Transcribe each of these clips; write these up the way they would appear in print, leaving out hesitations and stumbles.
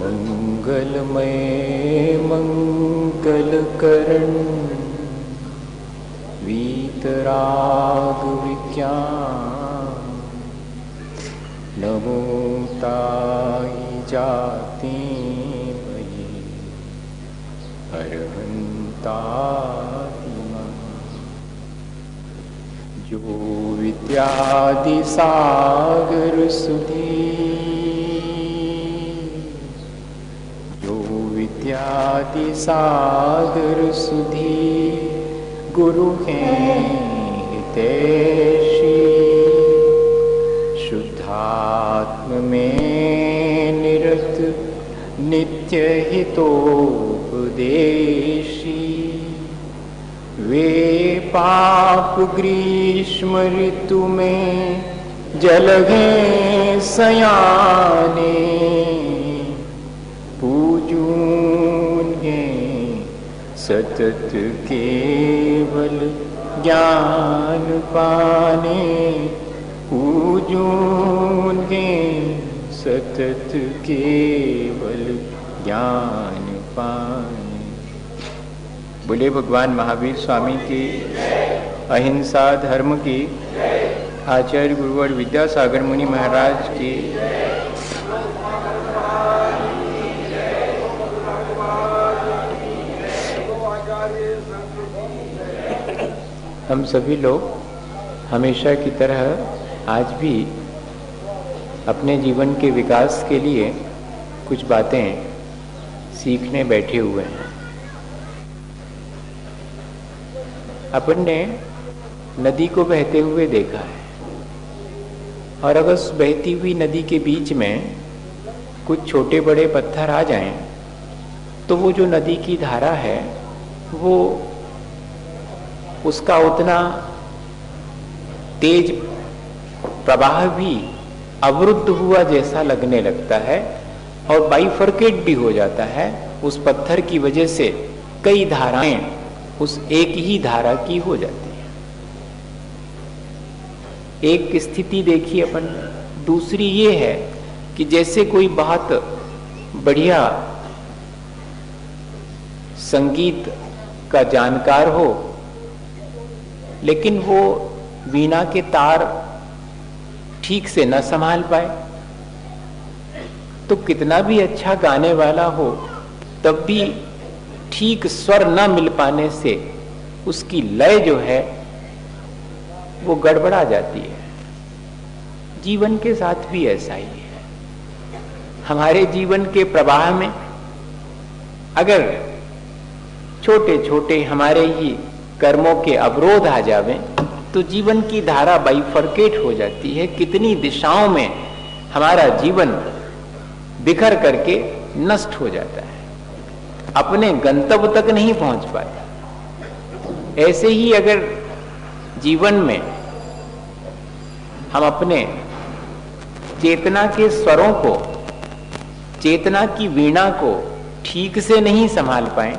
मंगलमय मंगलकरण वीतराग विज्ञान नमो ताई जाति मयि अरहंतादिमा जो विद्यादि सागर सुधी विद्यादि सागर सुधी गुरु हैं हितैषी शुद्धात्म में निरत नित्य हितोपदेशी वे पाप ग्रीष्म ऋतु में जलगे सयाने सतत केवल ज्ञान पाने पूजूंगे सतत केवल ज्ञान पाने। बोले भगवान महावीर स्वामी की, अहिंसा धर्म की, आचार्य गुरुवर विद्यासागर मुनि महाराज की। हम सभी लोग हमेशा की तरह आज भी अपने जीवन के विकास के लिए कुछ बातें सीखने बैठे हुए हैं। अपन ने नदी को बहते हुए देखा है और अगर उस बहती हुई नदी के बीच में कुछ छोटे बड़े पत्थर आ जाएं, तो वो जो नदी की धारा है वो उसका उतना तेज प्रवाह भी अवरुद्ध हुआ जैसा लगने लगता है और बाइफरकेट भी हो जाता है। उस पत्थर की वजह से कई धाराएं उस एक ही धारा की हो जाती है। एक स्थिति देखिए अपन। दूसरी ये है कि जैसे कोई बहुत बढ़िया संगीत का जानकार हो, लेकिन वो वीणा के तार ठीक से न संभाल पाए, तो कितना भी अच्छा गाने वाला हो तब भी ठीक स्वर न मिल पाने से उसकी लय जो है वो गड़बड़ा जाती है। जीवन के साथ भी ऐसा ही है। हमारे जीवन के प्रवाह में अगर छोटे छोटे हमारे ही कर्मों के अवरोध आ जावें तो जीवन की धारा बाइफरकेट हो जाती है। कितनी दिशाओं में हमारा जीवन बिखर करके नष्ट हो जाता है, अपने गंतव्य तक नहीं पहुंच पाता। ऐसे ही अगर जीवन में हम अपने चेतना के स्वरों को, चेतना की वीणा को ठीक से नहीं संभाल पाए,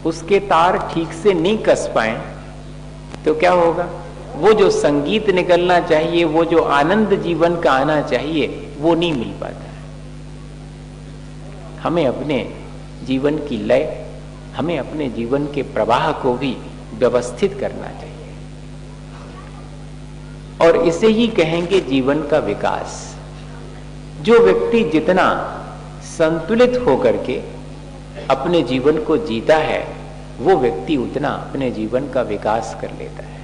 उसके तार ठीक से नहीं कस पाए, तो क्या होगा? वो जो संगीत निकलना चाहिए, वो जो आनंद जीवन का आना चाहिए, वो नहीं मिल पाता है। हमें अपने जीवन की लय, हमें अपने जीवन के प्रवाह को भी व्यवस्थित करना चाहिए और इसे ही कहेंगे जीवन का विकास। जो व्यक्ति जितना संतुलित होकर के अपने जीवन को जीता है, वो व्यक्ति उतना अपने जीवन का विकास कर लेता है।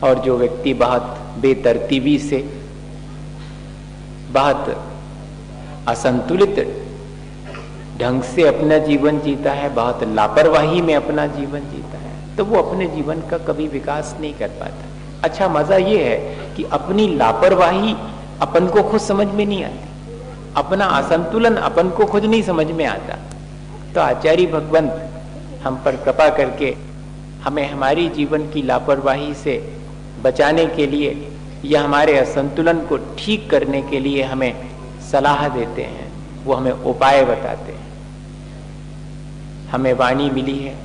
और जो व्यक्ति बहुत बेतरतीबी से, बहुत असंतुलित ढंग से अपना जीवन जीता है, बहुत लापरवाही में अपना जीवन जीता है, तो वो अपने जीवन का कभी विकास नहीं कर पाता। अच्छा, मजा ये है कि अपनी लापरवाही अपन को खुद समझ में नहीं आती, अपना असंतुलन अपन को खुद नहीं समझ में आता। तो आचार्य भगवंत हम पर कृपा करके हमें हमारी जीवन की लापरवाही से बचाने के लिए या हमारे असंतुलन को ठीक करने के लिए हमें सलाह देते हैं, वो हमें उपाय बताते हैं। हमें वाणी मिली है,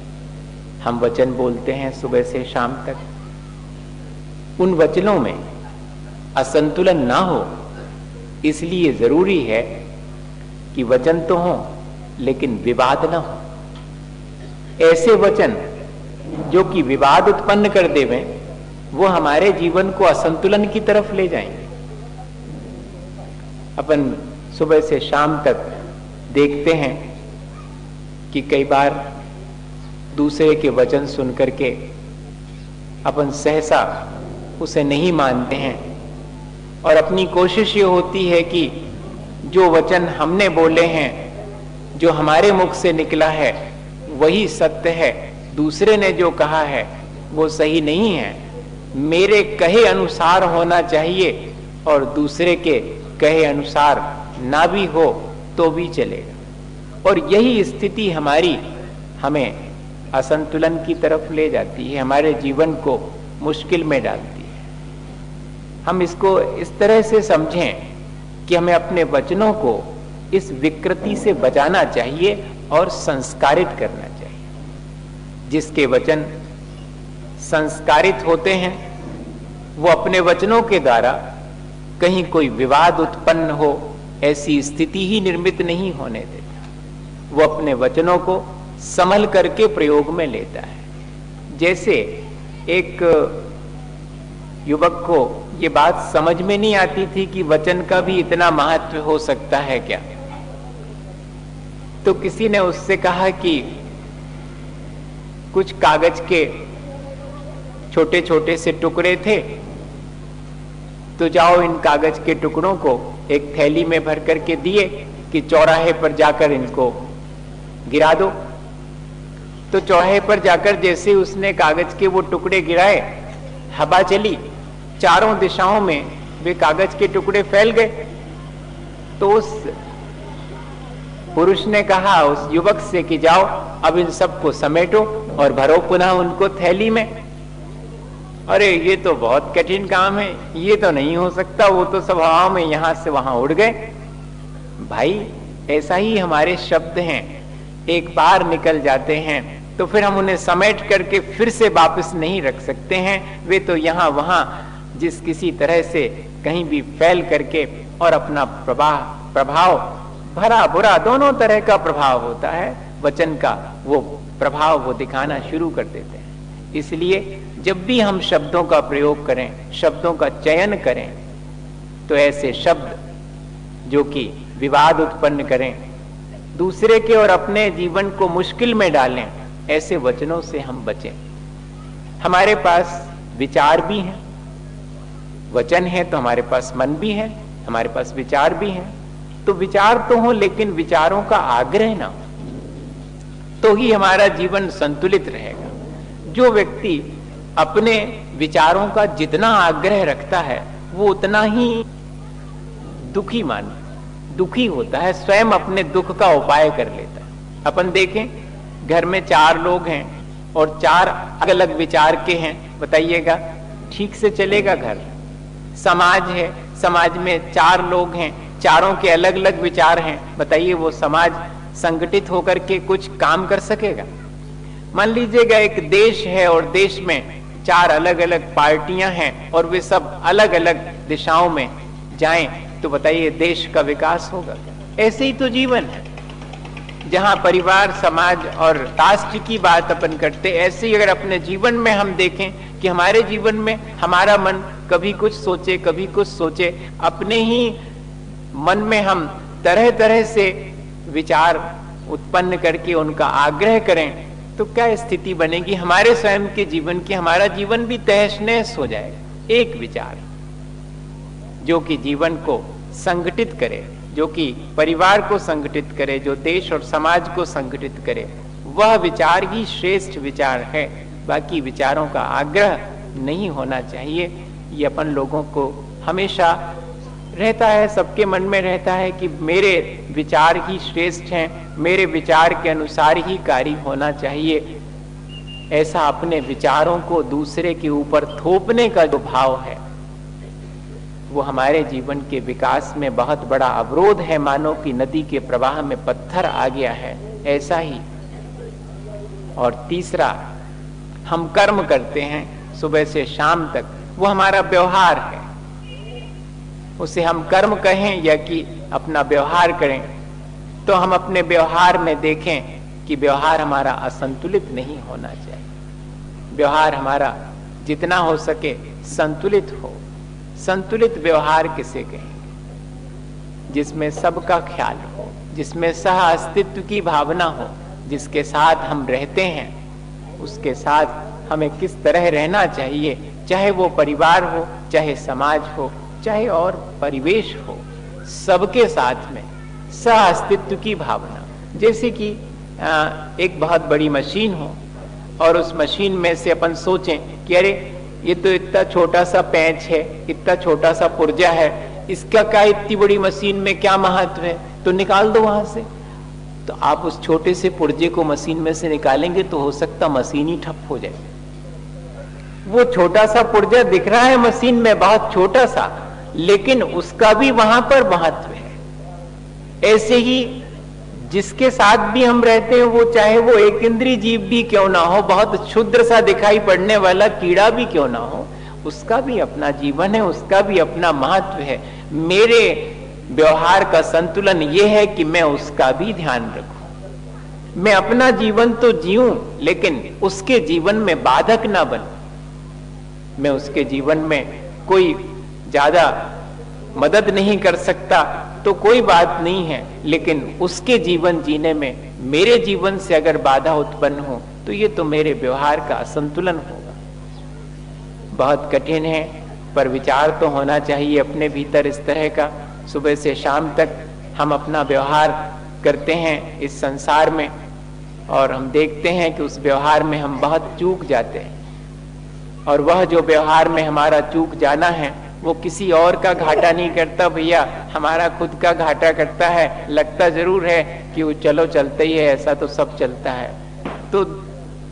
हम वचन बोलते हैं सुबह से शाम तक। उन वचनों में असंतुलन ना हो, इसलिए जरूरी है कि वचन तो हो लेकिन विवाद ना हो। ऐसे वचन जो कि विवाद उत्पन्न कर देवें, वो हमारे जीवन को असंतुलन की तरफ ले जाएंगे। अपन सुबह से शाम तक देखते हैं कि कई बार दूसरे के वचन सुन करके अपन सहसा उसे नहीं मानते हैं और अपनी कोशिश ये होती है कि जो वचन हमने बोले हैं, जो हमारे मुख से निकला है, वही सत्य है, दूसरे ने जो कहा है वो सही नहीं है, मेरे कहे अनुसार होना चाहिए और दूसरे के कहे अनुसार ना भी हो तो भी चलेगा। और यही स्थिति हमारी हमें असंतुलन की तरफ ले जाती है, हमारे जीवन को मुश्किल में डालती है। हम इसको इस तरह से समझें कि हमें अपने वचनों को इस विकृति से बचाना चाहिए और संस्कारित करना चाहिए। जिसके वचन संस्कारित होते हैं वो अपने वचनों के द्वारा कहीं कोई विवाद उत्पन्न हो ऐसी स्थिति ही निर्मित नहीं होने देता। वो अपने वचनों को संभल करके प्रयोग में लेता है। जैसे एक युवक को ये बात समझ में नहीं आती थी कि वचन का भी इतना महत्व हो सकता है क्या, तो किसी ने उससे कहा कि कुछ कागज के छोटे छोटे से टुकड़े थे, तो जाओ इन कागज के टुकड़ों को एक थैली में भर करके दिए कि चौराहे पर जाकर इनको गिरा दो। तो चौराहे पर जाकर जैसे उसने कागज के वो टुकड़े गिराए, हवा चली, चारों दिशाओं में वे कागज के टुकड़े फैल गए। तो उस पुरुष ने कहा उस युवक से कि जाओ अब इन सबको समेटो और भरो पुनः उनको थैली में। अरे ये तो बहुत कठिन काम है, ये तो नहीं हो सकता, वो तो सब हवा में यहां से वहां उड़ गए। भाई ऐसा ही हमारे शब्द हैं, एक बार निकल जाते हैं तो फिर हम उन्हें समेट करके फिर से वापस नहीं रख सकते हैं। वे तो यहां वहां जिस किसी तरह से कहीं भी फैल करके और अपना प्रभाव भरा बुरा दोनों तरह का प्रभाव होता है, वचन का वो प्रभाव वो दिखाना शुरू कर देते हैं। इसलिए जब भी हम शब्दों का प्रयोग करें, शब्दों का चयन करें, तो ऐसे शब्द जो कि विवाद उत्पन्न करें, दूसरे के और अपने जीवन को मुश्किल में डालें, ऐसे वचनों से हम बचें। हमारे पास विचार भी हैं, वचन है तो हमारे पास मन भी है, हमारे पास विचार भी हैं। तो विचार तो हो लेकिन विचारों का आग्रह ना हो, तो ही हमारा जीवन संतुलित रहेगा। जो व्यक्ति अपने विचारों का जितना आग्रह रखता है वो उतना ही दुखी होता है, स्वयं अपने दुख का उपाय कर लेता है। अपन देखें घर में 4 लोग हैं और 4 अलग अलग विचार के हैं, बताइएगा ठीक से चलेगा घर? समाज है, समाज में 4 लोग हैं, चारों के अलग अलग विचार हैं, बताइए वो समाज संगठित होकर के कुछ काम कर सकेगा? मान लीजिएगा एक देश है और देश में 4 अलग अलग पार्टियां हैं और वे सब अलग अलग दिशाओं में जाएं, तो बताइए देश का विकास होगा? ऐसे ही तो जीवन है, जहां परिवार, समाज और राष्ट्र की बात अपन करते, ऐसे ही अगर अपने जीवन में हम देखें कि हमारे जीवन में हमारा मन कभी कुछ सोचे कभी कुछ सोचे, अपने ही मन में हम तरह तरह से विचार उत्पन्न करके उनका आग्रह करें, तो क्या स्थिति बनेगी हमारे स्वयं के जीवन की? हमारा जीवन भी तहस नहस हो जाएगा। एक विचार जो कि जीवन को संगठित करे, जो कि परिवार को संगठित करे, जो देश और समाज को संगठित करे, वह विचार ही श्रेष्ठ विचार है। बाकी विचारों का आग्रह नहीं होना चाहिए। ये अपन लोगों को हमेशा रहता है, सबके मन में रहता है कि मेरे विचार ही श्रेष्ठ हैं, मेरे विचार के अनुसार ही कार्य होना चाहिए। ऐसा अपने विचारों को दूसरे के ऊपर थोपने का जो भाव है, वो हमारे जीवन के विकास में बहुत बड़ा अवरोध है। मानो कि नदी के प्रवाह में पत्थर आ गया है, ऐसा ही। और तीसरा, हम कर्म करते हैं सुबह से शाम तक, वो हमारा व्यवहार है। उसे हम कर्म कहें या कि अपना व्यवहार करें, तो हम अपने व्यवहार में देखें कि व्यवहार हमारा असंतुलित नहीं होना चाहिए। व्यवहार हमारा जितना हो सके संतुलित हो। संतुलित व्यवहार किसे कहेंगे? जिसमें सबका ख्याल हो, जिसमें सह अस्तित्व की भावना हो, जिसके साथ हम रहते हैं उसके साथ हमें किस तरह रहना चाहिए, चाहे वो परिवार हो, चाहे समाज हो, चाहे और परिवेश हो, सबके साथ में सह अस्तित्व की भावना। जैसे कि एक बहुत बड़ी मशीन हो और उस मशीन में से अपन सोचें कि अरे ये तो इतना छोटा सा पेंच है, इतना छोटा सा पुर्जा है, इसका क्या इतनी बड़ी मशीन में क्या महत्व है, तो निकाल दो वहां से। तो आप उस छोटे से पुर्जे को मशीन में से निकालेंगे तो हो सकता मशीन ही ठप हो जाए। वो छोटा सा पुर्जा दिख रहा है मशीन में, बहुत छोटा सा, लेकिन उसका भी वहां पर महत्व है। ऐसे ही जिसके साथ भी हम रहते हैं, वो चाहे वो एक इंद्रिय जीव भी क्यों ना हो, बहुत क्षुद्र सा दिखाई पड़ने वाला कीड़ा भी क्यों ना हो, उसका भी अपना जीवन है, उसका भी अपना महत्व है। मेरे व्यवहार का संतुलन यह है कि मैं उसका भी ध्यान रखूं। मैं अपना जीवन तो जीऊं, लेकिन उसके जीवन में बाधक ना बनूं। मैं उसके जीवन में कोई ज्यादा मदद नहीं कर सकता तो कोई बात नहीं है, लेकिन उसके जीवन जीने में मेरे जीवन से अगर बाधा उत्पन्न हो तो ये तो मेरे व्यवहार का असंतुलन होगा। बहुत कठिन है, पर विचार तो होना चाहिए अपने भीतर इस तरह का। सुबह से शाम तक हम अपना व्यवहार करते हैं इस संसार में, और हम देखते हैं कि उस व्यवहार में हम बहुत चूक जाते हैं, और वह जो व्यवहार में हमारा चूक जाना है वो किसी और का घाटा नहीं करता भैया, हमारा खुद का घाटा करता है। लगता जरूर है कि वो चलो चलता ही है, ऐसा तो सब चलता है, तो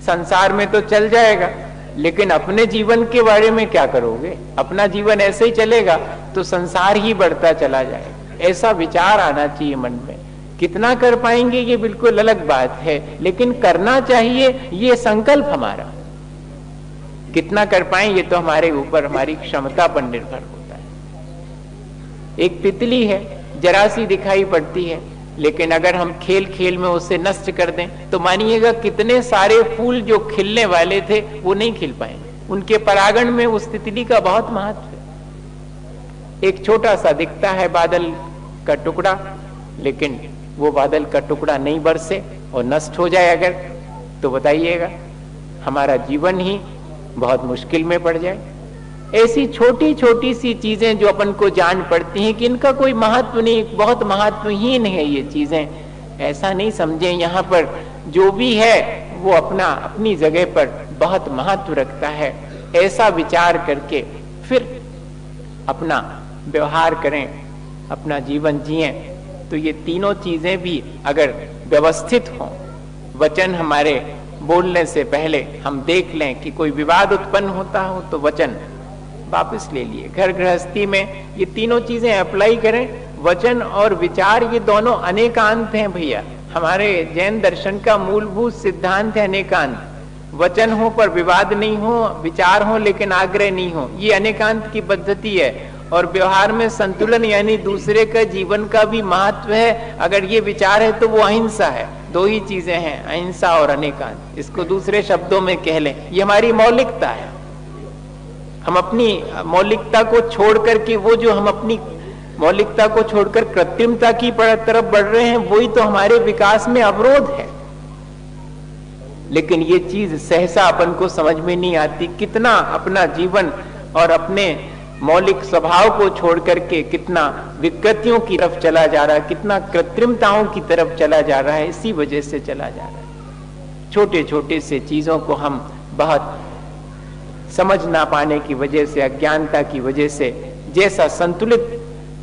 संसार में तो चल जाएगा, लेकिन अपने जीवन के बारे में क्या करोगे? अपना जीवन ऐसे ही चलेगा तो संसार ही बढ़ता चला जाएगा। ऐसा विचार आना चाहिए मन में। कितना कर पाएंगे ये बिल्कुल अलग बात है, लेकिन करना चाहिए, ये संकल्प हमारा। कितना कर पाए ये तो हमारे ऊपर, हमारी क्षमता पर निर्भर होता है। एक तितली है, जरा सी दिखाई पड़ती है, लेकिन अगर हम खेल खेल में उसे नष्ट कर दें तो मानिएगा कितने सारे फूल जो खिलने वाले थे वो नहीं खिल पाएंगे। उनके परागण में उस तितली का बहुत महत्व है। एक छोटा सा दिखता है बादल का टुकड़ा, लेकिन वो बादल का टुकड़ा नहीं बरसे और नष्ट हो जाए अगर, तो बताइएगा हमारा जीवन ही बहुत मुश्किल में पड़ जाए। ऐसी छोटी छोटी सी चीजें जो अपन को जान पड़ती हैं कि इनका कोई महत्व नहीं, बहुत महत्वहीन है ये चीजें, ऐसा नहीं समझें। यहाँ पर जो भी है वो अपनी जगह पर बहुत महत्व रखता है। ऐसा विचार करके फिर अपना व्यवहार करें, अपना जीवन जिएं, तो ये तीनों चीजें भी अगर व्यवस्थित हों, वचन हमारे बोलने से पहले हम देख लें कि कोई विवाद उत्पन्न होता हो तो वचन वापस ले लिए। घर गृहस्थी में ये तीनों चीजें अप्लाई करें, वचन और विचार, ये दोनों अनेकांत हैं भैया। हमारे जैन दर्शन का मूलभूत सिद्धांत है अनेकांत। वचन हो पर विवाद नहीं हो, विचार हो लेकिन आग्रह नहीं हो, ये अनेकांत की पद्धति है। और व्यवहार में संतुलन यानी दूसरे का जीवन का भी महत्व है। अगर ये विचार है तो वो अहिंसा है। दो ही चीजें हैं, अहिंसा और अनेकांत। इसको दूसरे शब्दों में कह लें, ये हमारी मौलिकता है। हम अपनी मौलिकता को छोड़ करके, वो जो हम अपनी मौलिकता को छोड़कर कृत्रिमता की तरफ बढ़ रहे हैं, वही तो हमारे विकास में अवरोध है। लेकिन ये चीज सहसा अपन को समझ में नहीं आती। कितना अपना जीवन और अपने मौलिक स्वभाव को छोड़ करके कितना विकृतियों की तरफ चला जा रहा है, कितना कृत्रिमताओं की तरफ चला जा रहा है, इसी वजह से चला जा रहा है। छोटे छोटे से चीजों को हम बहुत समझ ना पाने की वजह से, अज्ञानता की वजह से जैसा संतुलित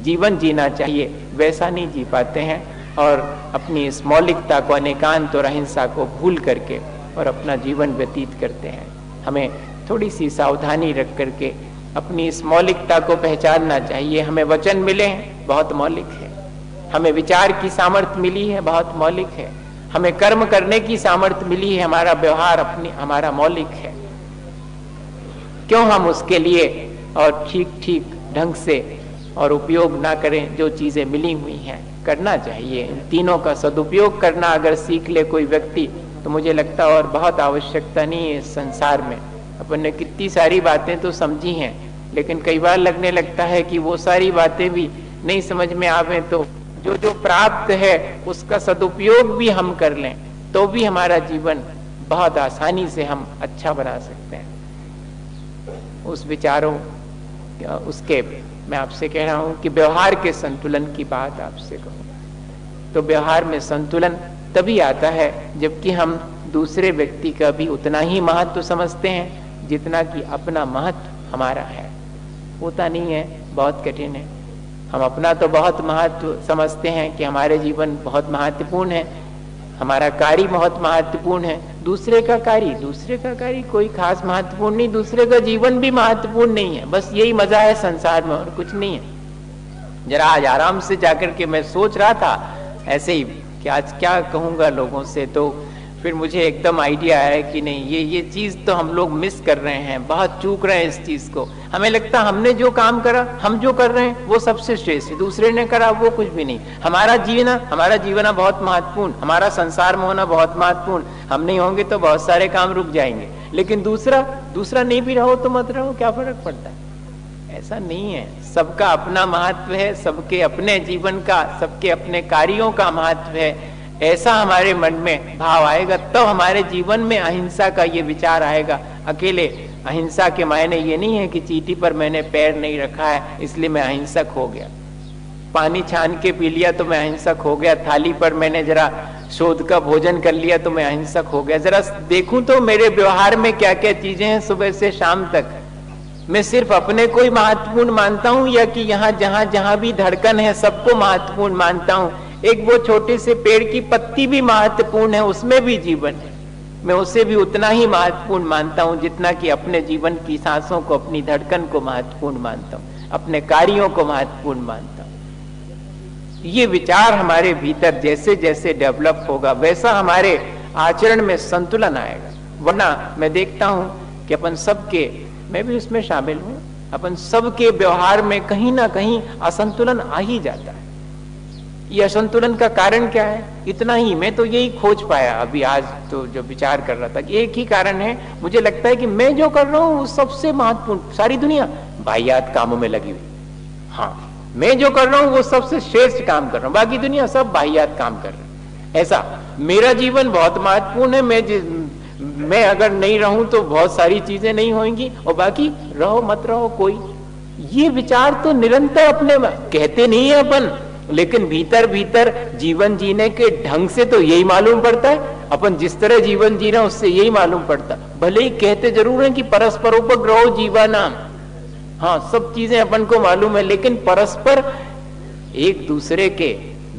जीवन जीना चाहिए वैसा नहीं जी पाते हैं, और अपनी इस मौलिकता को, अनेकांत और अहिंसा को भूल करके और अपना जीवन व्यतीत करते हैं। हमें थोड़ी सी सावधानी रख करके अपनी इस मौलिकता को पहचानना चाहिए। हमें वचन मिले हैं, बहुत मौलिक है। हमें विचार की सामर्थ्य मिली है, बहुत मौलिक है। हमें कर्म करने की सामर्थ्य मिली है, हमारा व्यवहार हमारा मौलिक है। क्यों हम उसके लिए और ठीक ठीक ढंग से और उपयोग ना करें? जो चीजें मिली हुई हैं करना चाहिए। इन तीनों का सदुपयोग करना अगर सीख ले कोई व्यक्ति तो मुझे लगता और बहुत आवश्यकता नहीं है इस संसार में। अपन ने कितनी सारी बातें तो समझी हैं, लेकिन कई बार लगने लगता है कि वो सारी बातें भी नहीं समझ में आवे तो जो जो प्राप्त है उसका सदुपयोग भी हम कर लें तो भी हमारा जीवन बहुत आसानी से हम अच्छा बना सकते हैं। उस विचारों उसके मैं आपसे कह रहा हूं कि व्यवहार के संतुलन की बात आपसे कहूं तो व्यवहार में संतुलन तभी आता है जबकि हम दूसरे व्यक्ति का भी उतना ही महत्व समझते हैं जितना कि अपना महत्व हमारा है। होता नहीं है, बहुत कठिन है। हम अपना तो बहुत महत्व समझते हैं कि हमारे जीवन बहुत महत्वपूर्ण है, हमारा कार्य बहुत महत्वपूर्ण है। दूसरे का कार्य कोई खास महत्वपूर्ण नहीं, दूसरे का जीवन भी महत्वपूर्ण नहीं है। बस यही मजा है संसार में और कुछ नहीं है। जरा आज आराम से जाकर के मैं सोच रहा था ऐसे ही कि आज क्या कहूंगा लोगों से, तो फिर मुझे एकदम आइडिया आया कि नहीं, ये चीज तो हम लोग मिस कर रहे हैं, बहुत चूक रहे हैं इस चीज को। हमें लगता हमने जो काम करा, हम जो कर रहे हैं वो सबसे श्रेष्ठ, दूसरे ने करा वो कुछ भी नहीं। हमारा जीवन बहुत महत्वपूर्ण, हमारा संसार में होना बहुत महत्वपूर्ण। हम नहीं होंगे तो बहुत सारे काम रुक जाएंगे, लेकिन दूसरा नहीं भी रहो तो मत रहो, क्या फर्क पड़ता है? ऐसा नहीं है। सबका अपना महत्व है, सबके अपने जीवन का, सबके अपने कार्यों का महत्व है। ऐसा हमारे मन में भाव आएगा तब हमारे जीवन में अहिंसा का ये विचार आएगा। अकेले अहिंसा के मायने ये नहीं है कि चींटी पर मैंने पैर नहीं रखा है इसलिए मैं अहिंसक हो गया, पानी छान के पी लिया तो मैं अहिंसक हो गया, थाली पर मैंने जरा शोध का भोजन कर लिया तो मैं अहिंसक हो गया। जरा देखूं तो मेरे व्यवहार में क्या क्या चीजें हैं सुबह से शाम तक। मैं सिर्फ अपने को ही महत्वपूर्ण मानता हूं या कि यहाँ जहां भी धड़कन है सबको महत्वपूर्ण मानता हूं? एक वो छोटे से पेड़ की पत्ती भी महत्वपूर्ण है, उसमें भी जीवन है। मैं उसे भी उतना ही महत्वपूर्ण मानता हूं जितना कि अपने जीवन की सांसों को, अपनी धड़कन को महत्वपूर्ण मानता हूं, अपने कार्यों को महत्वपूर्ण मानता हूं। ये विचार हमारे भीतर जैसे जैसे डेवलप होगा वैसा हमारे आचरण में संतुलन आएगा। वरना मैं देखता हूं कि अपन सबके, मैं भी उसमें शामिल हूं, अपन सबके व्यवहार में कहीं ना कहीं असंतुलन आ ही जाता है। ये असंतुलन का कारण क्या है? इतना ही मैं तो यही खोज पाया अभी आज तो जो विचार कर रहा था कि एक ही कारण है। मुझे लगता है कि मैं जो कर रहा हूं वो सबसे महत्वपूर्ण, सारी दुनिया वाहियात कामों में लगी हुई। हाँ, मैं जो कर रहा हूं वो सबसे श्रेष्ठ काम कर रहा हूं, बाकी दुनिया सब वाहियात काम कर रही है। ऐसा मेरा जीवन बहुत महत्वपूर्ण है, मैं अगर नहीं रहूं तो बहुत सारी चीजें नहीं होंगी और बाकी रहो मत रहो कोई। ये विचार तो निरंतर अपने कहते नहीं है अपन, लेकिन भीतर भीतर जीवन जीने के ढंग से तो यही मालूम पड़ता है। अपन जिस तरह जीवन जी रहे हैं उससे यही मालूम पड़ता है। भले ही कहते जरूर हैं कि परस्परोपग्रहो जीवानाम, हाँ सब चीजें अपन को मालूम है, लेकिन परस्पर एक दूसरे के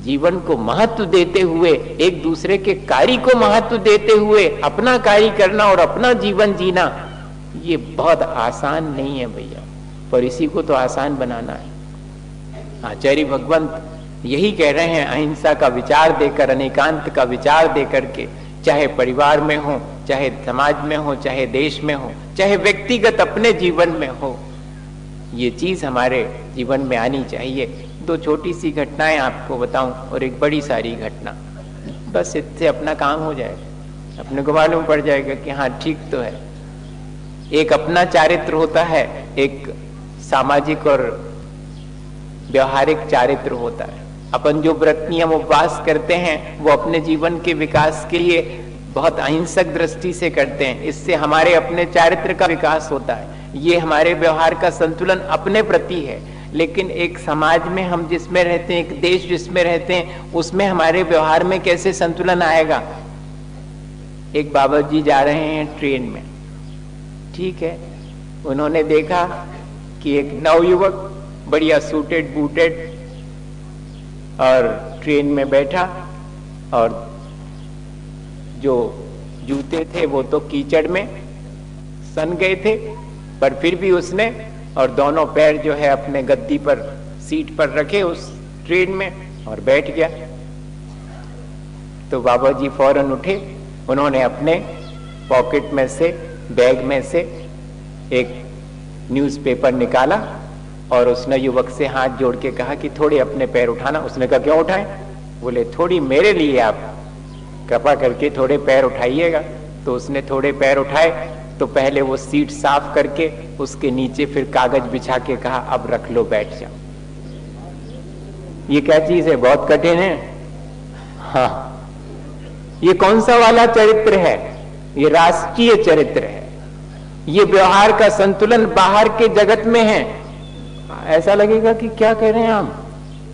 जीवन को महत्व देते हुए, एक दूसरे के कार्य को महत्व देते हुए अपना कार्य करना और अपना जीवन जीना, ये बहुत आसान नहीं है भैया, पर इसी को तो आसान बनाना है। आचार्य भगवंत यही कह रहे हैं, अहिंसा का विचार देकर, अनेकांत का विचार देकर के, चाहे परिवार में हो, चाहे समाज में हो, चाहे देश में हो, चाहे व्यक्तिगत अपने जीवन में हो, ये चीज हमारे जीवन में आनी चाहिए। दो छोटी सी घटनाएं आपको बताऊं और एक बड़ी सारी घटना, बस इससे अपना काम हो जाएगा, अपने को मालूम पड़ जाएगा कि हाँ ठीक तो है। एक अपना चारित्र होता है, एक सामाजिक और व्यवहारिक चारित्र होता है। अपन जो व्रत नियम उपवास करते हैं वो अपने जीवन के विकास के लिए बहुत अहिंसक दृष्टि से करते हैं, इससे हमारे अपने चारित्र का विकास होता है। ये हमारे व्यवहार का संतुलन अपने प्रति है। लेकिन एक समाज में हम जिसमें रहते हैं, एक देश जिसमें रहते हैं, उसमें हमारे व्यवहार में कैसे संतुलन आएगा? एक बाबा जी जा रहे हैं ट्रेन में, ठीक है, उन्होंने देखा कि एक नवयुवक बढ़िया सूटेड बूटेड और ट्रेन में बैठा और जो जूते थे वो तो कीचड़ में सन गए थे, पर फिर भी उसने और दोनों पैर जो है अपने गद्दी पर, सीट पर रखे उस ट्रेन में और बैठ गया। तो बाबा जी फौरन उठे, उन्होंने अपने पॉकेट में से, बैग में से एक न्यूज़पेपर निकाला और उसने युवक से हाथ जोड़ के कहा कि थोड़े अपने पैर उठाना। उसने कहा क्यों उठाएं? बोले थोड़ी मेरे लिए आप कृपा करके थोड़े पैर उठाइएगा। तो उसने थोड़े पैर उठाए तो पहले वो सीट साफ करके उसके नीचे फिर कागज बिछा के कहा अब रख लो, बैठ जाओ। ये क्या चीज है? बहुत कठिन है। हाँ, ये कौन सा वाला चरित्र है? ये राष्ट्रीय चरित्र है। ये व्यवहार का संतुलन बाहर के जगत में है। ऐसा लगेगा कि क्या कह रहे हैं हम,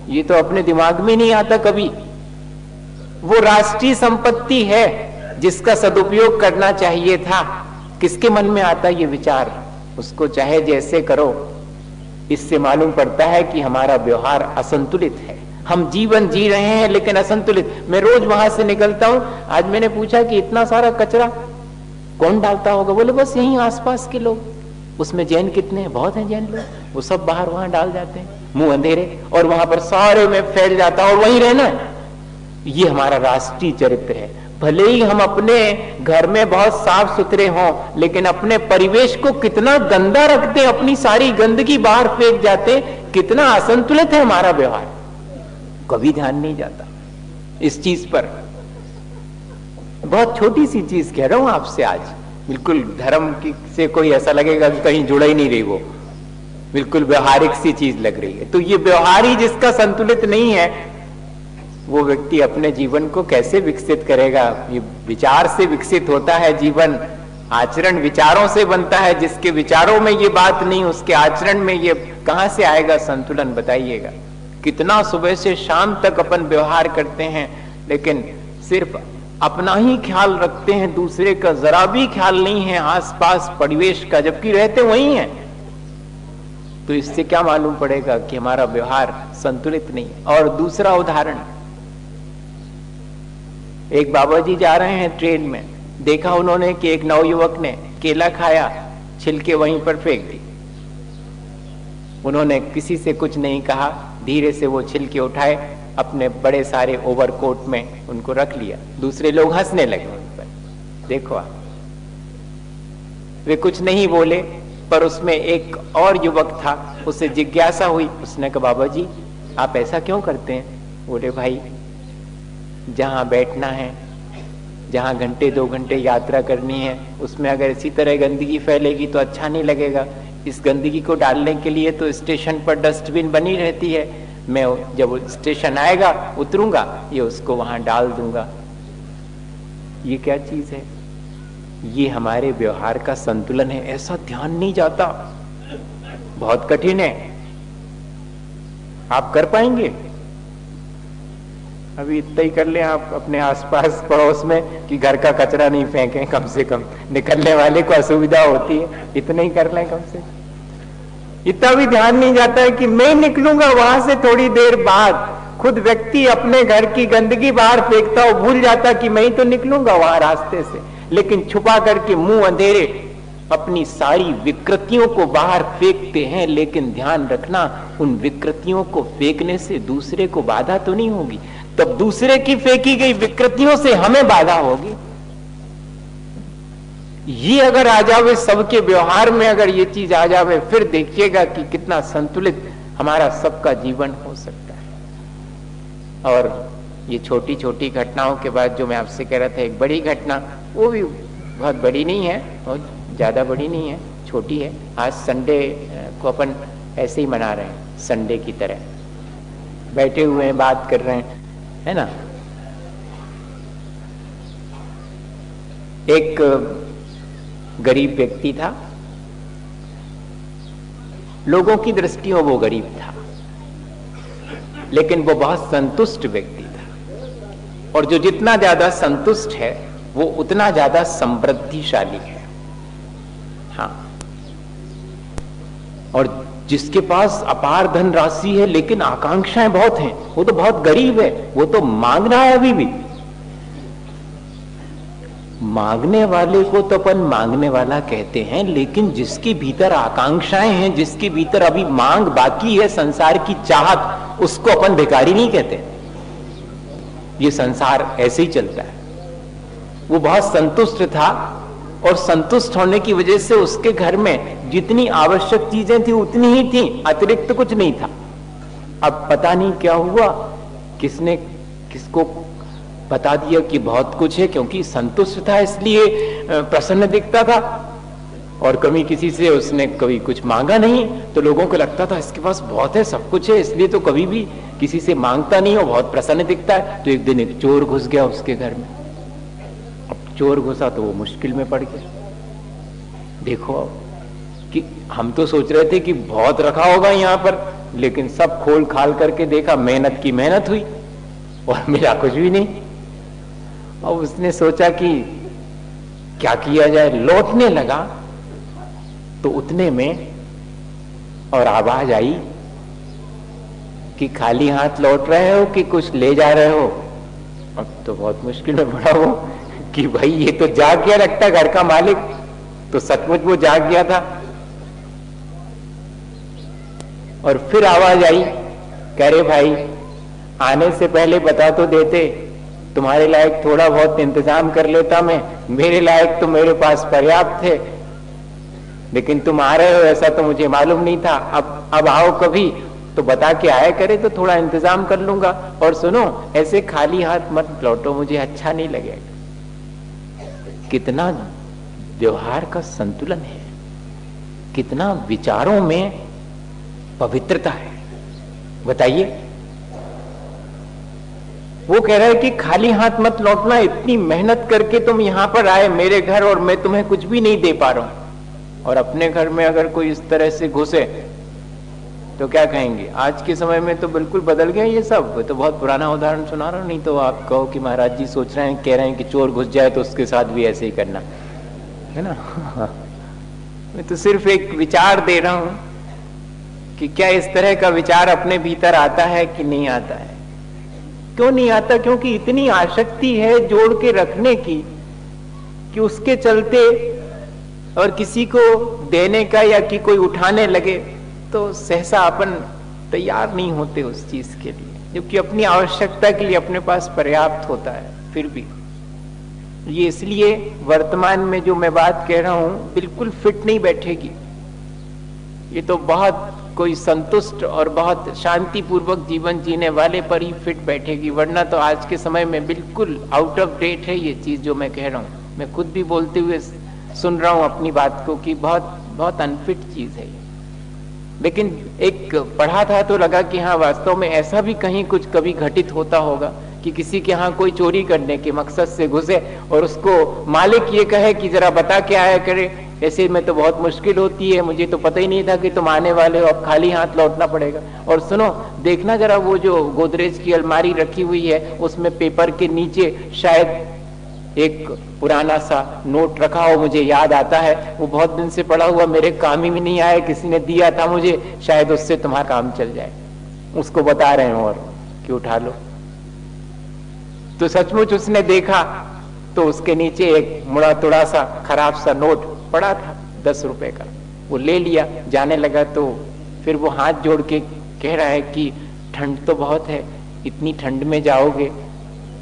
ये तो अपने दिमाग में नहीं आता कभी। वो राष्ट्रीय संपत्ति है जिसका सदुपयोग करना चाहिए था। किसके मन में आता ये विचार? उसको चाहे जैसे करो। इससे मालूम पड़ता है कि हमारा व्यवहार असंतुलित है। हम जीवन जी रहे हैं लेकिन असंतुलित। मैं रोज वहां से निकलता हूं। आज मैंने पूछा कि इतना सारा कचरा कौन डालता होगा? बोले बस यहीं आसपास के लोग। उसमें जैन कितने हैं? बहुत हैं जैन लोग। वो सब बाहर वहां डाल जाते हैं, मुंह अंधेरे, और वहां पर सारे में फैल जाता और वहीं रहना है। ये हमारा राष्ट्रीय चरित्र है। भले ही हम अपने घर में बहुत साफ सुथरे हों, लेकिन अपने परिवेश को कितना गंदा रखते हैं, अपनी सारी गंदगी बाहर फेंक जाते। कितना असंतुलित है हमारा व्यवहार, कभी ध्यान नहीं जाता इस चीज पर। बहुत छोटी सी चीज कह रहा हूं आपसे आज, बिल्कुल धर्म की से कोई ऐसा लगेगा कि कहीं जुड़ा ही नहीं रही, वो बिल्कुल व्यवहारिक सी चीज लग रही है। तो ये व्यवहार ही जिसका संतुलित नहीं है, वो व्यक्ति अपने जीवन को कैसे विकसित करेगा? ये विचार से विकसित होता है जीवन, आचरण विचारों से बनता है। जिसके विचारों में ये बात नहीं, उसके आचरण में ये कहां से आएगा संतुलन? बताइएगा। कितना सुबह से शाम तक अपन व्यवहार करते हैं, लेकिन सिर्फ अपना ही ख्याल रखते हैं, दूसरे का जरा भी ख्याल नहीं है, आसपास परिवेश का, जबकि रहते वही हैं। तो इससे क्या मालूम पड़ेगा कि हमारा व्यवहार संतुलित नहीं है। और दूसरा उदाहरण, एक बाबा जी जा रहे हैं ट्रेन में, देखा उन्होंने कि एक नवयुवक ने केला खाया, छिलके वहीं पर फेंक दी। उन्होंने किसी से कुछ नहीं कहा, धीरे से वो छिलके उठाए, अपने बड़े सारे ओवरकोट में उनको रख लिया। दूसरे लोग हंसने लगे उन पर। देखो आप, वे कुछ नहीं बोले, पर उसमें एक और युवक था, उसे जिज्ञासा हुई। उसने कहा बाबा जी आप ऐसा क्यों करते हैं? बोले भाई जहां बैठना है, जहां घंटे 2 घंटे यात्रा करनी है, उसमें अगर इसी तरह गंदगी फैलेगी तो अच्छा नहीं लगेगा। इस गंदगी को डालने के लिए तो स्टेशन पर डस्टबिन बनी रहती है। मैं जब स्टेशन आएगा उतरूंगा, ये उसको वहां डाल दूंगा। ये क्या चीज है? ये हमारे व्यवहार का संतुलन है। ऐसा ध्यान नहीं जाता, बहुत कठिन है। आप कर पाएंगे? अभी इतना ही कर लें आप अपने आसपास पड़ोस में कि घर का कचरा नहीं फेंकें, कम से कम निकलने वाले को असुविधा होती है, इतना ही कर लें कम से। इतना भी ध्यान नहीं जाता है कि मैं निकलूंगा वहां से थोड़ी देर बाद। खुद व्यक्ति अपने घर की गंदगी बाहर फेंकता हो, भूल जाता कि मैं ही तो निकलूंगा वहां रास्ते से, लेकिन छुपा करके मुंह अंधेरे अपनी सारी विकृतियों को बाहर फेंकते हैं। लेकिन ध्यान रखना, उन विकृतियों को फेंकने से दूसरे को बाधा तो नहीं होगी, तब दूसरे की फेंकी गई विकृतियों से हमें बाधा होगी। ये अगर आ जावे सबके व्यवहार में, अगर ये चीज आ जावे, फिर देखिएगा कि कितना संतुलित हमारा सबका जीवन हो सकता है। और ये छोटी छोटी घटनाओं के बाद जो मैं आपसे कह रहा था, एक बड़ी घटना, वो भी बहुत बड़ी नहीं है, बहुत ज्यादा बड़ी नहीं है, छोटी है। आज संडे को अपन ऐसे ही मना रहे हैं, संडे की तरह बैठे हुए हैं, बात कर रहे हैं, है ना। एक गरीब व्यक्ति था, लोगों की दृष्टियों वो गरीब था, लेकिन वो बहुत संतुष्ट व्यक्ति था। और जो जितना ज्यादा संतुष्ट है वो उतना ज्यादा समृद्धिशाली है। हाँ, और जिसके पास अपार धन राशि है लेकिन आकांक्षाएं बहुत हैं, वो तो बहुत गरीब है, वो तो मांग रहा है अभी भी। मांगने वाले को तो अपन मांगने वाला कहते हैं, लेकिन जिसके भीतर आकांक्षाएं हैं, जिसके भीतर अभी मांग बाकी है, संसार की चाहत, उसको अपन भिखारी नहीं कहते। ये संसार ऐसे ही चलता है। वो बहुत संतुष्ट था, और संतुष्ट होने की वजह से उसके घर में जितनी आवश्यक चीजें थी उतनी ही थी, अतिरिक्त कुछ नहीं था। अब पता नहीं क्या हुआ, किसने किसको बता दिया कि बहुत कुछ है, क्योंकि संतुष्ट था इसलिए प्रसन्न दिखता था, और कभी किसी से उसने कभी कुछ मांगा नहीं, तो लोगों को लगता था इसके पास बहुत है, सब कुछ है, इसलिए तो कभी भी किसी से मांगता नहीं और बहुत प्रसन्न दिखता है। तो एक दिन एक चोर घुस गया उसके घर में। अब चोर घुसा तो वो मुश्किल में पड़ गया। देखो कि हम तो सोच रहे थे कि बहुत रखा होगा यहाँ पर, लेकिन सब खोल खाल करके देखा, मेहनत की मेहनत हुई और मिला कुछ भी नहीं। और उसने सोचा कि क्या किया जाए, लौटने लगा तो उतने में और आवाज आई कि खाली हाथ लौट रहे हो कि कुछ ले जा रहे हो। अब तो बहुत मुश्किल में पड़ा वो कि भाई ये तो जाग गया लगता घर का मालिक, तो सचमुच वो जाग गया था। और फिर आवाज आई, कह रहे भाई आने से पहले बता तो देते, तुम्हारे लायक थोड़ा बहुत इंतजाम कर लेता मैं, मेरे लायक तो मेरे पास पर्याप्त थे, लेकिन तुम आ रहे हो ऐसा तो मुझे मालूम नहीं था। अब आओ कभी तो बता के आया करे तो थोड़ा इंतजाम कर लूंगा। और सुनो, ऐसे खाली हाथ मत लौटो, मुझे अच्छा नहीं लगेगा। कितना व्यवहार का संतुलन है, कितना विचारों में पवित्रता है, बताइए। वो कह रहा है कि खाली हाथ मत लौटना, इतनी मेहनत करके तुम यहां पर आए मेरे घर और मैं तुम्हें कुछ भी नहीं दे पा रहा हूं। और अपने घर में अगर कोई इस तरह से घुसे तो क्या कहेंगे? आज के समय में तो बिल्कुल बदल गया ये सब। तो बहुत पुराना उदाहरण सुना रहा हूं, नहीं तो आप कहो कि महाराज जी सोच रहे हैं, कह रहे हैं कि चोर घुस जाए तो उसके साथ भी ऐसे ही करना है ना। मैं तो सिर्फ एक विचार दे रहा हूं कि क्या इस तरह का विचार अपने भीतर आता है कि नहीं आता है। क्यों नहीं आता? क्योंकि इतनी आसक्ति है जोड़ के रखने की कि उसके चलते और किसी को देने का या कि कोई उठाने लगे तो सहसा अपन तैयार नहीं होते उस चीज के लिए, जबकि अपनी आवश्यकता के लिए अपने पास पर्याप्त होता है। फिर भी ये इसलिए वर्तमान में जो मैं बात कह रहा हूं बिल्कुल फिट नहीं बैठेगी। ये तो बहुत कोई संतुष्ट और बहुत शांतिपूर्वक जीवन जीने वाले पर ही फिट बैठेगी, वरना तो आज के समय में बिल्कुल आउट ऑफ डेट है ये चीज जो मैं कह रहा हूं। मैं खुद भी बोलते हुए सुन रहा हूं अपनी बात को कि बहुत बहुत अनफिट चीज है। लेकिन एक पढ़ा था तो लगा कि हाँ वास्तव में ऐसा भी कहीं कुछ कभी घटित होता होगा कि किसी के यहाँ कोई चोरी करने के मकसद से घुसे और उसको मालिक ये कहे कि जरा बता के आया करे, ऐसे में तो बहुत मुश्किल होती है, मुझे तो पता ही नहीं था कि तुम आने वाले हो, अब खाली हाथ लौटना पड़ेगा। और सुनो, देखना जरा वो जो गोदरेज की अलमारी रखी हुई है उसमें पेपर के नीचे शायद एक पुराना सा नोट रखा हो, मुझे याद आता है वो बहुत दिन से पड़ा हुआ, मेरे काम ही में नहीं आया, किसी ने दिया था मुझे, शायद उससे तुम्हारा काम चल जाए। उसको बता रहे हो और कि उठा लो। तो सचमुच उसने देखा तो उसके नीचे एक मुड़ा तुड़ा सा खराब सा नोट पड़ा था 10 रुपए का। वो ले लिया, जाने लगा तो फिर वो हाथ जोड़ के कह रहा है कि ठंड तो बहुत है, इतनी ठंड में जाओगे,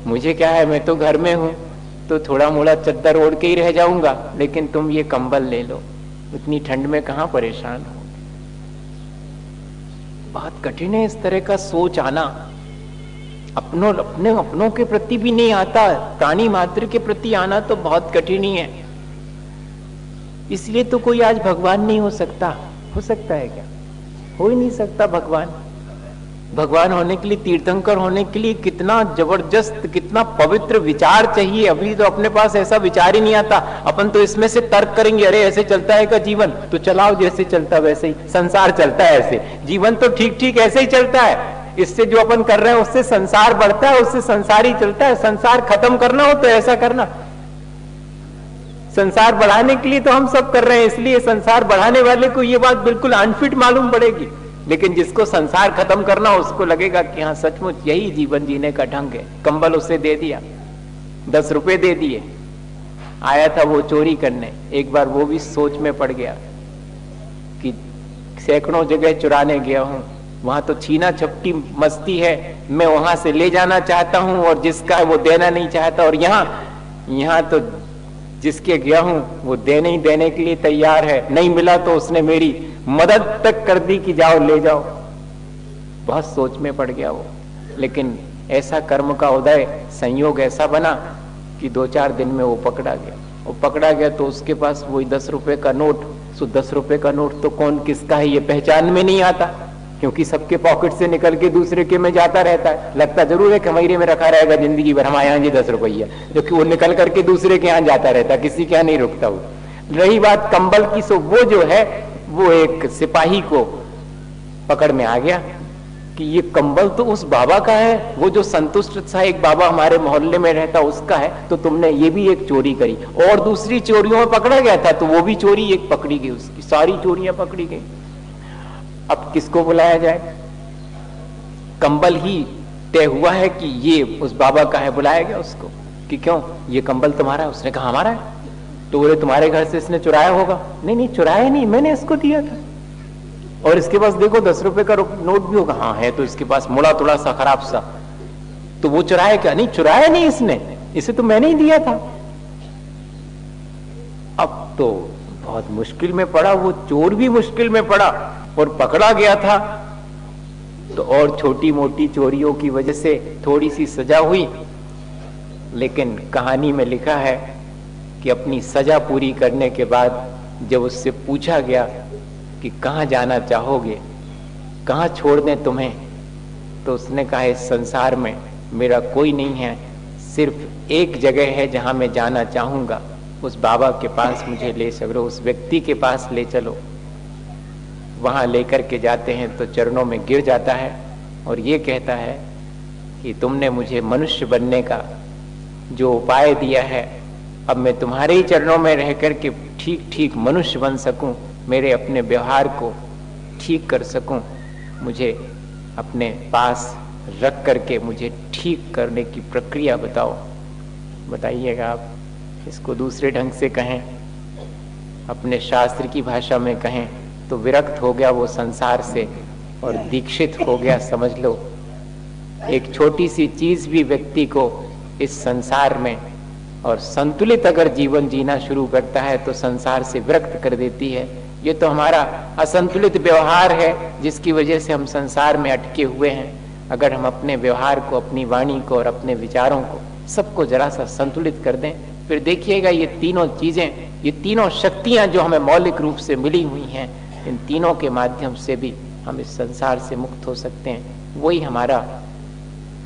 मुझे क्या है, मैं तो घर में हूं, तो थोड़ा मोड़ा चद्दर ओढ़ के ही रह जाऊंगा, लेकिन तुम ये कंबल ले लो, इतनी ठंड में कहां परेशान हो। बहुत कठिन है इस तरह का सोच आना। अपनों के प्रति भी नहीं आता, प्राणी मात्र के प्रति आना तो बहुत कठिन ही है। इसलिए तो कोई आज भगवान नहीं हो सकता। हो सकता है क्या? हो ही नहीं सकता भगवान। भगवान होने के लिए, तीर्थंकर होने के लिए कितना जबरदस्त, कितना पवित्र विचार चाहिए। अभी तो अपने पास ऐसा विचार ही नहीं आता। अपन तो इसमें से तर्क करेंगे, अरे ऐसे चलता है का जीवन, तो चलाओ जैसे चलता वैसे ही। संसार चलता है ऐसे, जीवन तो ठीक ठीक ऐसे ही चलता है। इससे जो अपन कर रहे हैं उससे संसार बढ़ता है, उससे संसार ही चलता है। संसार खत्म करना हो तो ऐसा करना, संसार बढ़ाने के लिए तो हम सब कर रहे हैं, इसलिए संसार बढ़ाने वाले को ये बात बिल्कुल अनफिट मालूम पड़ेगी। लेकिन जिसको संसार खत्म करना हो उसको लगेगा कि हाँ सचमुच यही जीवन जीने का ढंग है। कंबल उसे दे दिया, 10 रुपए दे दिए, आया था वो चोरी करने। एक बार वो भी सोच में पड़ गया कि सैकड़ों जगह चुराने गया हूं, वहां तो छीना झपटी मस्ती है, मैं वहां से ले जाना चाहता हूं और जिसका है वो देना नहीं चाहता। और यहाँ तो जिसके गया हूं वो देने ही देने के लिए तैयार है, नहीं मिला तो उसने मेरी मदद तक कर दी कि जाओ ले जाओ। बहुत सोच में पड़ गया वो, लेकिन ऐसा कर्म का उदय, संयोग ऐसा बना कि 2-4 दिन में वो पकड़ा गया। वो पकड़ा गया तो उसके पास वही 10 रुपए का नोट। सो 10 रुपए का नोट तो कौन किसका है ये पहचान में नहीं आता, क्योंकि सबके पॉकेट से निकल के दूसरे के में जाता रहता है। लगता जरूर है कमरे में रखा रहेगा जिंदगी भर, हमारे यहाँ जी 10 रुपया, जो कि वो निकल करके दूसरे के यहाँ जाता रहता, किसी के यहाँ नहीं रुकता वो। रही बात कंबल की, सो वो जो है वो एक सिपाही को पकड़ में आ गया कि ये कंबल तो उस बाबा का है, वो जो संतुष्ट सा एक बाबा हमारे मोहल्ले में रहता उसका है, तो तुमने ये भी एक चोरी करी। और दूसरी चोरियों में पकड़ा गया था तो वो भी चोरी एक पकड़ी गई, उसकी सारी चोरियां पकड़ी गई। अब किसको बुलाया जाए? कंबल ही तय हुआ है कि ये उस बाबा का है। बुलाया गया उसको कि क्यों ये कंबल तुम्हारा है? उसने कहा हमारा है। तो बोले तुम्हारे घर से इसने चुराया होगा। नहीं नहीं चुराया नहीं, मैंने इसको दिया था। और इसके पास देखो 10 रुपए का नोट भी होगा। हाँ है, तो इसके पास मुड़ा तुड़ा सा खराब सा। तो वो चुराया क्या? नहीं चुराया नहीं इसने, इसे तो मैंने ही दिया था। अब तो बहुत मुश्किल में पड़ा, वो चोर भी मुश्किल में पड़ा और पकड़ा गया था। तो और छोटी मोटी चोरियों की वजह से थोड़ी सी सजा हुई, लेकिन कहानी में लिखा है कि अपनी सजा पूरी करने के बाद जब उससे पूछा गया कि कहाँ जाना चाहोगे, कहाँ छोड़ दें तुम्हें, तो उसने कहा इस संसार में मेरा कोई नहीं है, सिर्फ एक जगह है जहाँ मैं जाना चाहूँगा, उस बाबा के पास मुझे ले चलो, उस व्यक्ति के पास ले चलो। वहाँ लेकर के जाते हैं तो चरणों में गिर जाता है और ये कहता है कि तुमने मुझे मनुष्य बनने का जो उपाय दिया है, अब मैं तुम्हारे ही चरणों में रह करके ठीक ठीक मनुष्य बन सकूं, मेरे अपने व्यवहार को ठीक कर सकूं, मुझे अपने पास रख करके मुझे ठीक करने की प्रक्रिया बताओ। बताइएगा आप इसको दूसरे ढंग से कहें, अपने शास्त्र की भाषा में कहें तो विरक्त हो गया वो संसार से और दीक्षित हो गया, समझ लो। एक छोटी सी चीज भी व्यक्ति को इस संसार में और संतुलित अगर जीवन जीना शुरू करता है तो संसार से विरक्त कर देती है। ये तो हमारा असंतुलित व्यवहार है जिसकी वजह से हम संसार में अटके हुए हैं। अगर हम अपने व्यवहार को, अपनी वाणी को और अपने विचारों को सबको जरा सा संतुलित कर दें, फिर देखिएगा ये तीनों चीजें, ये तीनों शक्तियां जो हमें मौलिक रूप से मिली हुई हैं, इन तीनों के माध्यम से भी हम इस संसार से मुक्त हो सकते हैं। वही हमारा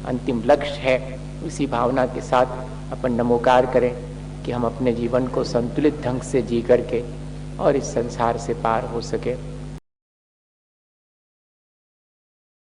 अंतिम लक्ष्य है। इसी भावना के साथ अपन नमोकार करें कि हम अपने जीवन को संतुलित ढंग से जी करके और इस संसार से पार हो सके।